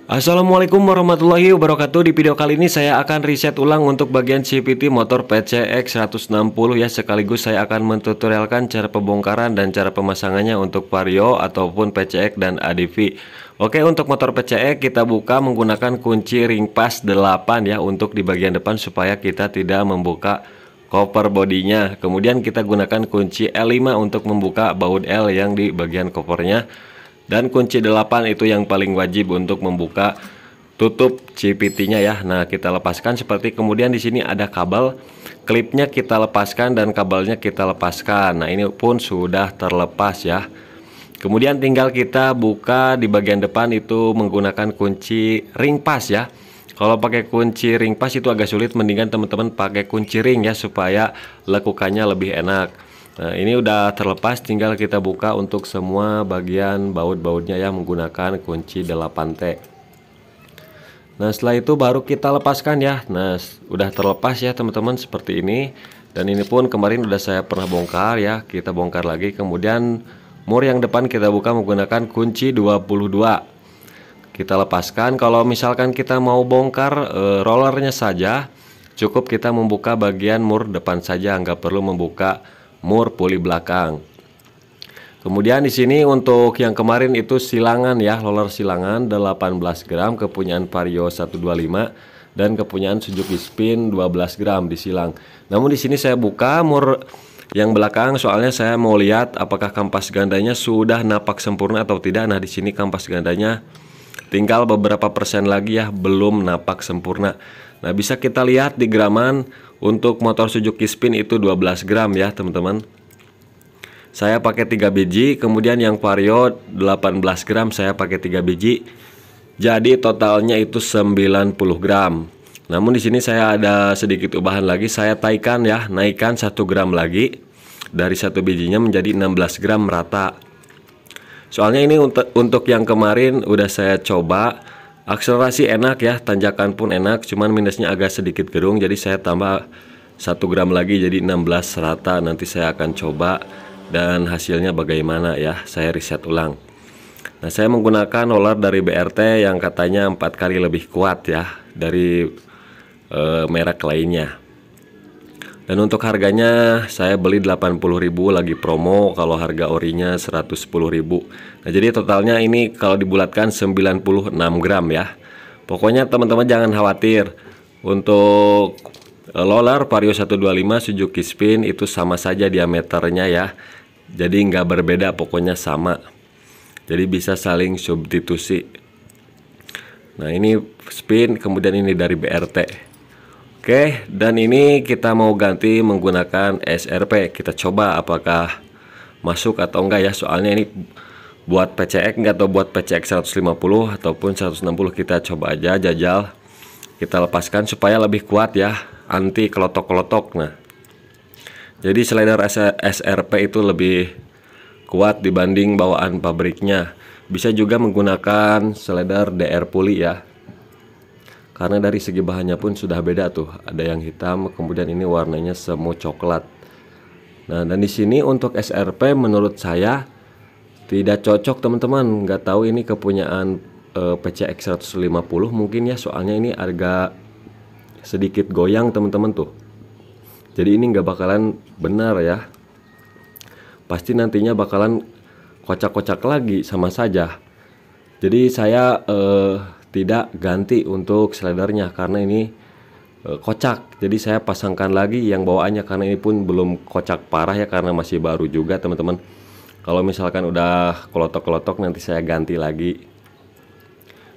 Assalamualaikum warahmatullahi wabarakatuh. Di video kali ini saya akan riset ulang untuk bagian CVT motor PCX 160 ya. Sekaligus saya akan mentutorialkan cara pembongkaran dan cara pemasangannya untuk Vario ataupun PCX dan ADV. Oke, untuk motor PCX kita buka menggunakan kunci ring pas 8 ya, untuk di bagian depan supaya kita tidak membuka cover bodinya. Kemudian kita gunakan kunci L5 untuk membuka baut L yang di bagian covernya. Dan kunci 8 itu yang paling wajib untuk membuka tutup CVT-nya ya. Nah, kita lepaskan seperti, kemudian di sini ada kabel, klipnya kita lepaskan dan kabelnya kita lepaskan. Nah, ini pun sudah terlepas ya. Kemudian tinggal kita buka di bagian depan itu menggunakan kunci ring pas ya. Kalau pakai kunci ring pas itu agak sulit, mendingan teman-teman pakai kunci ring ya supaya lekukannya lebih enak. Nah, ini udah terlepas, tinggal kita buka untuk semua bagian baut-bautnya ya menggunakan kunci 8T. Nah, setelah itu baru kita lepaskan ya. Nah, udah terlepas ya teman-teman seperti ini. Dan ini pun kemarin udah saya pernah bongkar ya. Kita bongkar lagi. Kemudian mur yang depan kita buka menggunakan kunci 22. Kita lepaskan. Kalau misalkan kita mau bongkar rollernya saja, cukup kita membuka bagian mur depan saja, nggak perlu membuka mur puli belakang. Kemudian di sini untuk yang kemarin itu silangan ya, roller silangan 18 gram kepunyaan Vario 125 dan kepunyaan Suzuki Spin 12 gram disilang. Namun di sini saya buka mur yang belakang soalnya saya mau lihat apakah kampas gandanya sudah napak sempurna atau tidak. Nah, di sini kampas gandanya tinggal beberapa persen lagi ya, belum napak sempurna. Nah, bisa kita lihat di graman. Untuk motor Suzuki Spin itu 12 gram ya teman-teman. Saya pakai 3 biji. Kemudian yang Vario 18 gram saya pakai 3 biji. Jadi totalnya itu 90 gram. Namun di sini saya ada sedikit ubahan lagi. Saya naikkan ya, naikkan 1 gram lagi. Dari 1 bijinya menjadi 16 gram rata. Soalnya ini untuk yang kemarin udah saya coba. Akselerasi enak ya, tanjakan pun enak, cuman minusnya agak sedikit gerung. Jadi saya tambah 1 gram lagi jadi 16 rata. Nanti saya akan coba dan hasilnya bagaimana ya, saya riset ulang. Nah, saya menggunakan roller dari BRT yang katanya 4 kali lebih kuat ya dari merek lainnya. Dan untuk harganya saya beli 80.000 lagi promo, kalau harga orinya 110.000. Nah, jadi totalnya ini kalau dibulatkan 96 gram ya. Pokoknya teman-teman jangan khawatir. Untuk roller Vario 125 Suzuki Spin itu sama saja diameternya ya. Jadi nggak berbeda, pokoknya sama. Jadi bisa saling substitusi. Nah, ini Spin, kemudian ini dari BRT. Oke, dan ini kita mau ganti menggunakan SRP. Kita coba apakah masuk atau enggak ya. Soalnya ini buat PCX enggak, atau buat PCX 150 ataupun 160. Kita coba aja jajal. Kita lepaskan supaya lebih kuat ya, anti kelotok-kelotok. Nah, jadi slider SRP itu lebih kuat dibanding bawaan pabriknya. Bisa juga menggunakan slider DR puli ya. Karena dari segi bahannya pun sudah beda tuh. Ada yang hitam, kemudian ini warnanya semu coklat. Nah, dan di sini untuk SRP menurut saya tidak cocok teman-teman. Nggak tahu ini kepunyaan PCX 150 mungkin ya. Soalnya ini agak sedikit goyang teman-teman tuh. Jadi ini nggak bakalan benar ya. Pasti nantinya bakalan kocak-kocak lagi, sama saja. Jadi saya tidak ganti untuk slidernya karena ini kocak. Jadi saya pasangkan lagi yang bawaannya karena ini pun belum kocak parah ya, karena masih baru juga teman-teman. Kalau misalkan udah kelotok-kelotok nanti saya ganti lagi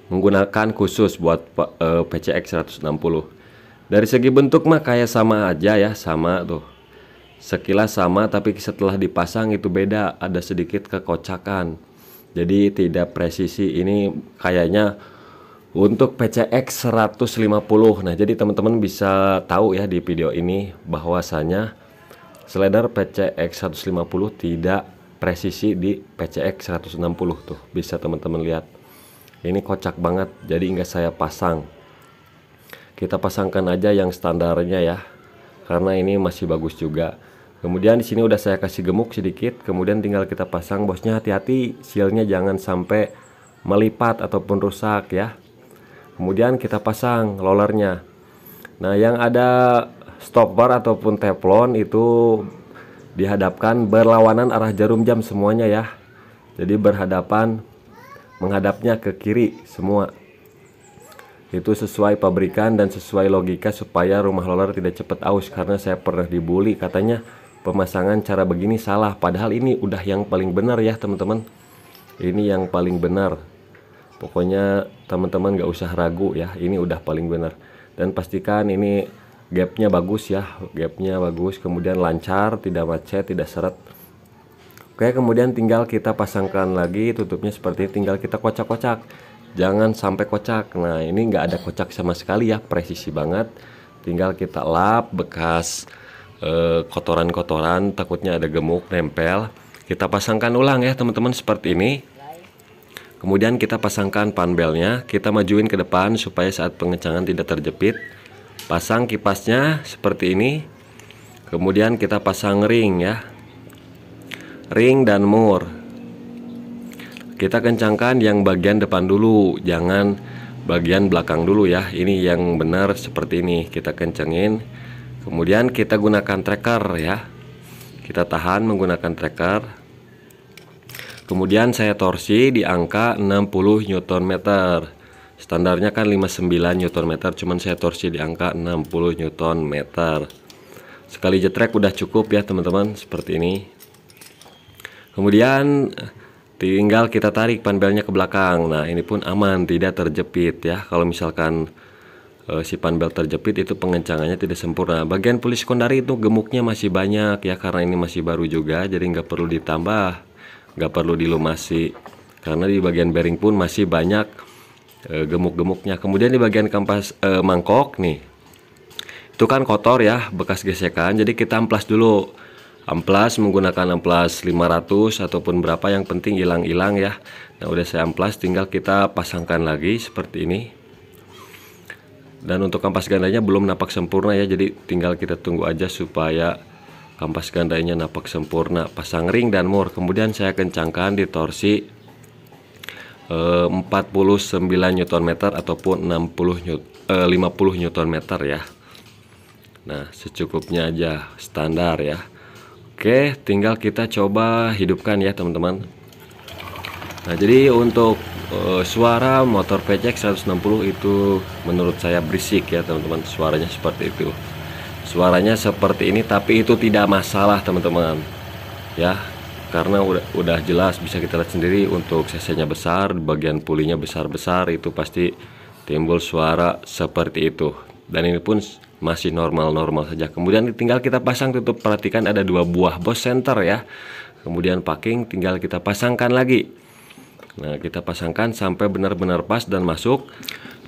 menggunakan khusus buat PCX 160. Dari segi bentuk mah kayak sama aja ya, sama tuh. Sekilas sama, tapi setelah dipasang itu beda, ada sedikit kekocakan. Jadi tidak presisi. Ini kayaknya untuk PCX 150. Nah, jadi teman-teman bisa tahu ya di video ini bahwasanya slider PCX 150 tidak presisi di PCX 160 tuh. Bisa teman-teman lihat. Ini kocak banget, jadi nggak saya pasang. Kita pasangkan aja yang standarnya ya. Karena ini masih bagus juga. Kemudian di sini udah saya kasih gemuk sedikit, kemudian tinggal kita pasang. Bosnya hati-hati, sealnya jangan sampai melipat ataupun rusak ya. Kemudian kita pasang rollernya. Nah, yang ada stopper ataupun teflon itu dihadapkan berlawanan arah jarum jam semuanya ya. Jadi berhadapan, menghadapnya ke kiri semua. Itu sesuai pabrikan dan sesuai logika supaya rumah roller tidak cepat aus. Karena saya pernah dibully, katanya pemasangan cara begini salah, padahal ini udah yang paling benar ya teman-teman. Ini yang paling benar. Pokoknya teman-teman gak usah ragu ya, ini udah paling benar. Dan pastikan ini gapnya bagus ya, gapnya bagus, kemudian lancar, tidak macet, tidak seret. Oke, kemudian tinggal kita pasangkan lagi tutupnya seperti ini, tinggal kita kocak-kocak, jangan sampai kocak. Nah, ini nggak ada kocak sama sekali ya, presisi banget. Tinggal kita lap bekas kotoran-kotoran, takutnya ada gemuk nempel. Kita pasangkan ulang ya teman-teman seperti ini. Kemudian kita pasangkan panbelnya, kita majuin ke depan supaya saat pengencangan tidak terjepit. Pasang kipasnya seperti ini. Kemudian kita pasang ring ya, ring dan mur. Kita kencangkan yang bagian depan dulu, jangan bagian belakang dulu ya. Ini yang benar seperti ini, kita kencengin. Kemudian kita gunakan tracker ya, kita tahan menggunakan tracker. Kemudian saya torsi di angka 60 Nm. Standarnya kan 59 Nm, cuman saya torsi di angka 60 Nm. Sekali jetrek udah cukup ya teman-teman, seperti ini. Kemudian tinggal kita tarik panbelnya ke belakang. Nah, ini pun aman, tidak terjepit ya. Kalau misalkan si panbel terjepit itu pengencangannya tidak sempurna. Bagian puli sekundari itu gemuknya masih banyak ya, karena ini masih baru juga, jadi nggak perlu ditambah, nggak perlu dilumasi, karena di bagian bearing pun masih banyak gemuk-gemuknya. Kemudian di bagian kampas mangkok nih, itu kan kotor ya, bekas gesekan, jadi kita amplas dulu. Amplas menggunakan amplas 500 ataupun berapa, yang penting hilang-hilang ya. Nah, udah saya amplas, tinggal kita pasangkan lagi seperti ini. Dan untuk kampas gandanya belum napak sempurna ya, jadi tinggal kita tunggu aja supaya kampas gandanya napak sempurna. Pasang ring dan mur, kemudian saya kencangkan di torsi 49 Nm ataupun 50 Nm ya. Nah, secukupnya aja, standar ya. Oke, tinggal kita coba hidupkan ya teman-teman. Nah, jadi untuk suara motor PCX 160 itu menurut saya berisik ya teman-teman. Suaranya seperti itu, suaranya seperti ini, tapi itu tidak masalah teman-teman ya, karena udah jelas bisa kita lihat sendiri. Untuk cc-nya besar, bagian pulinya besar-besar, itu pasti timbul suara seperti itu. Dan ini pun masih normal-normal saja. Kemudian tinggal kita pasang tutup, perhatikan ada 2 buah Boss Center ya. Kemudian packing tinggal kita pasangkan lagi. Nah, kita pasangkan sampai benar-benar pas dan masuk.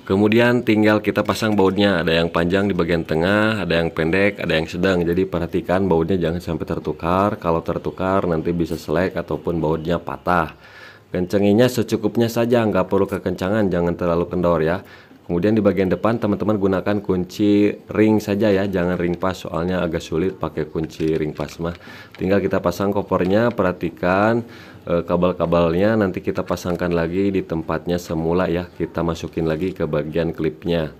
Kemudian tinggal kita pasang bautnya, ada yang panjang di bagian tengah, ada yang pendek, ada yang sedang. Jadi perhatikan bautnya jangan sampai tertukar. Kalau tertukar nanti bisa selek ataupun bautnya patah. Kencenginya secukupnya saja, nggak perlu kekencangan, jangan terlalu kendor ya. Kemudian di bagian depan teman-teman gunakan kunci ring saja ya, jangan ring pas, soalnya agak sulit pakai kunci ring pas mah. Tinggal kita pasang kopernya, perhatikan kabel-kabelnya nanti kita pasangkan lagi di tempatnya semula ya. Kita masukin lagi ke bagian klipnya.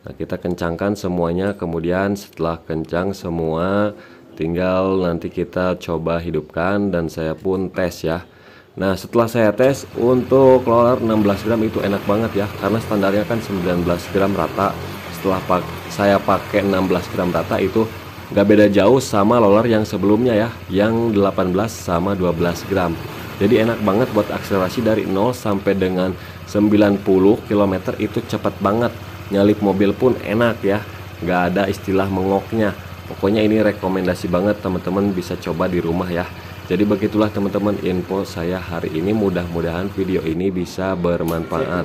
Nah, kita kencangkan semuanya, kemudian setelah kencang semua tinggal nanti kita coba hidupkan dan saya pun tes ya. Nah, setelah saya tes untuk roller 16 gram itu enak banget ya, karena standarnya kan 19 gram rata. Setelah saya pakai 16 gram rata itu nggak beda jauh sama roller yang sebelumnya ya, yang 18 sama 12 gram. Jadi enak banget buat akselerasi dari 0 sampai dengan 90 km itu cepat banget. Nyalip mobil pun enak ya, nggak ada istilah mengoknya. Pokoknya ini rekomendasi banget, teman-teman bisa coba di rumah ya. Jadi begitulah teman-teman info saya hari ini, mudah-mudahan video ini bisa bermanfaat.